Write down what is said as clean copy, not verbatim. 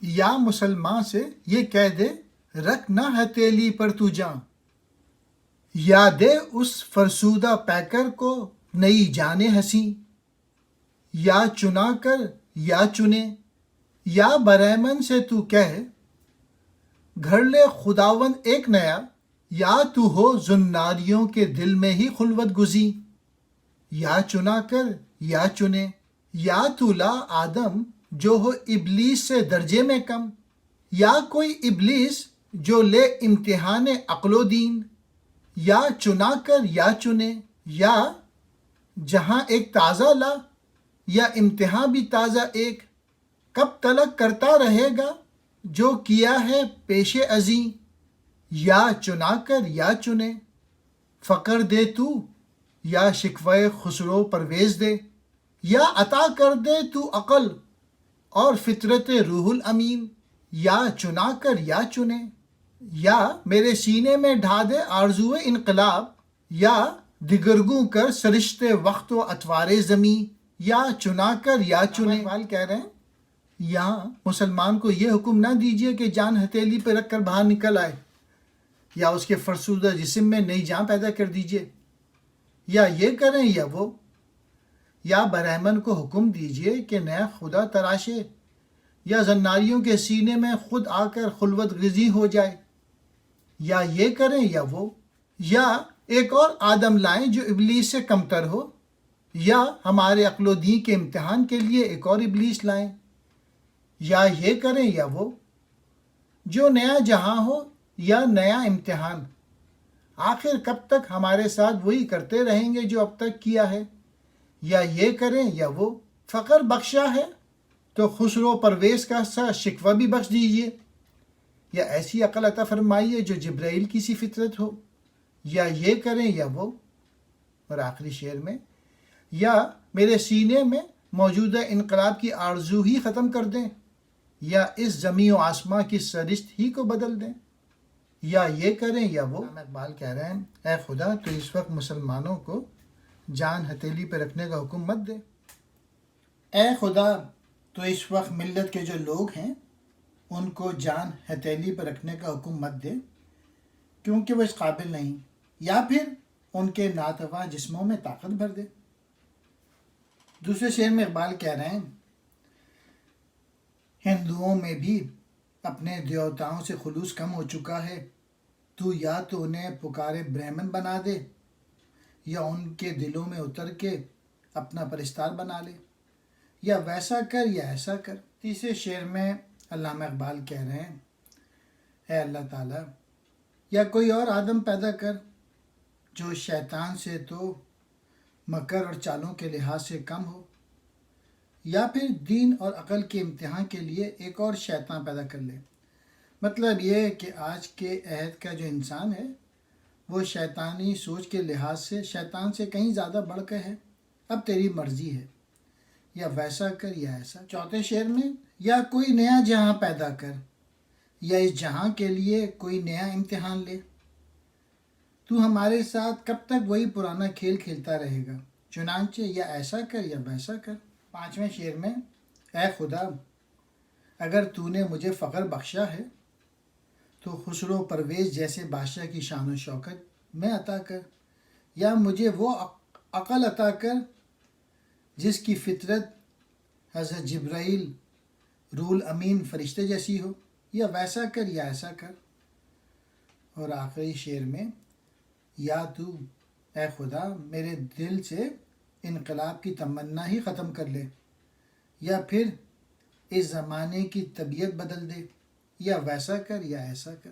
یا مسلمان سے یہ کہہ دے رکھ نہ ہتھیلی پر تو جاں، یا دے اس فرسودہ پیکر کو نئی جانے ہنسی، یا چنا کر یا چنے، یا برہمن سے تو کہہ گھر لے خداوند ایک نیا، یا تو ہو زناریوں کے دل میں ہی خلوت گزی، یا چنا کر یا چنے، یا تو لا آدم جو ہو ابلیس سے درجے میں کم، یا کوئی ابلیس جو لے امتحان عقل و دین، یا چنا کر یا چنے، یا جہاں ایک تازہ لا، یا امتحان بھی تازہ ایک، کب تلک کرتا رہے گا جو کیا ہے پیش ازیں، یا چنا کر یا چنے، فقر دے تو یا شکوہ خسرو پرویز دے، یا عطا کر دے تو عقل اور فطرت روح الامین، یا چنا کر یا چنے، یا میرے سینے میں ڈھا دے آرزو انقلاب، یا دگرگوں کر سرشت وقت و اطوار زمیں، یا چنا کر یا چنے۔ اقبال کہہ رہے ہیں یہاں مسلمان کو یہ حکم نہ دیجیے کہ جان ہتھیلی پہ رکھ کر باہر نکل آئے، یا اس کے فرسودہ جسم میں نئی جان پیدا کر دیجیے، یا یہ کریں یا وہ، یا برہمن کو حکم دیجیے کہ نیا خدا تراشے، یا زناریوں کے سینے میں خود آ کر خلوت غزی ہو جائے، یا یہ کریں یا وہ، یا ایک اور آدم لائیں جو ابلیس سے کمتر ہو، یا ہمارے عقل و دین کے امتحان کے لیے ایک اور ابلیس لائیں، یا یہ کریں یا وہ، جو نیا جہاں ہو یا نیا امتحان، آخر کب تک ہمارے ساتھ وہی کرتے رہیں گے جو اب تک کیا ہے، یا یہ کریں یا وہ، فقر بخشا ہے تو خسرو پرویز کا سا شکوہ بھی بخش دیجیے، یا ایسی عقل عطا فرمائیے جو جبرائیل کی سی فطرت ہو، یا یہ کریں یا وہ، اور آخری شعر میں یا میرے سینے میں موجودہ انقلاب کی آرزو ہی ختم کر دیں، یا اس زمین و آسماں کی سرشت ہی کو بدل دیں، یا یہ کریں یا وہ۔ اقبال کہہ رہے ہیں اے خدا تو اس وقت مسلمانوں کو جان ہتھیلی پہ رکھنے کا حکم مت دے، اے خدا تو اس وقت ملت کے جو لوگ ہیں ان کو جان ہتھیلی پہ رکھنے کا حکم مت دے، کیونکہ وہ اس قابل نہیں، یا پھر ان کے ناتواں جسموں میں طاقت بھر دے۔ دوسرے شعر میں اقبال کہہ رہے ہیں ہندوؤں میں بھی اپنے دیوتاؤں سے خلوص کم ہو چکا ہے، تو یا تو انہیں پکارے برہمن بنا دے، یا ان کے دلوں میں اتر کے اپنا پرستار بنا لے، یا ویسا کر یا ایسا کر۔ تیسرے شعر میں علامہ اقبال کہہ رہے ہیں اے اللہ تعالیٰ یا کوئی اور آدم پیدا کر جو شیطان سے تو مکر اور چالوں کے لحاظ سے کم ہو، یا پھر دین اور عقل کے امتحان کے لیے ایک اور شیطان پیدا کر لے۔ مطلب یہ ہے کہ آج کے عہد کا جو انسان ہے وہ شیطانی سوچ کے لحاظ سے شیطان سے کہیں زیادہ بڑھ کر ہے، اب تیری مرضی ہے، یا ویسا کر یا ایسا۔ چوتھے شعر میں یا کوئی نیا جہاں پیدا کر، یا اس جہاں کے لیے کوئی نیا امتحان لے، تو ہمارے ساتھ کب تک وہی پرانا کھیل کھیلتا رہے گا، چنانچہ یا ایسا کر یا ویسا کر۔ پانچویں شعر میں اے خدا اگر تو نے مجھے فقر بخشا ہے تو خسرو پرویز جیسے بادشاہ کی شان و شوکت میں عطا کر، یا مجھے وہ عقل عطا کر جس کی فطرت حضرت جبرائیل روح الامین فرشتے جیسی ہو، یا ویسا کر یا ایسا کر۔ اور آخری شعر میں یا تو اے خدا میرے دل سے انقلاب کی تمنا ہی ختم کر لے، یا پھر اس زمانے کی طبیعت بدل دے، یا ویسا کر یا ایسا کر۔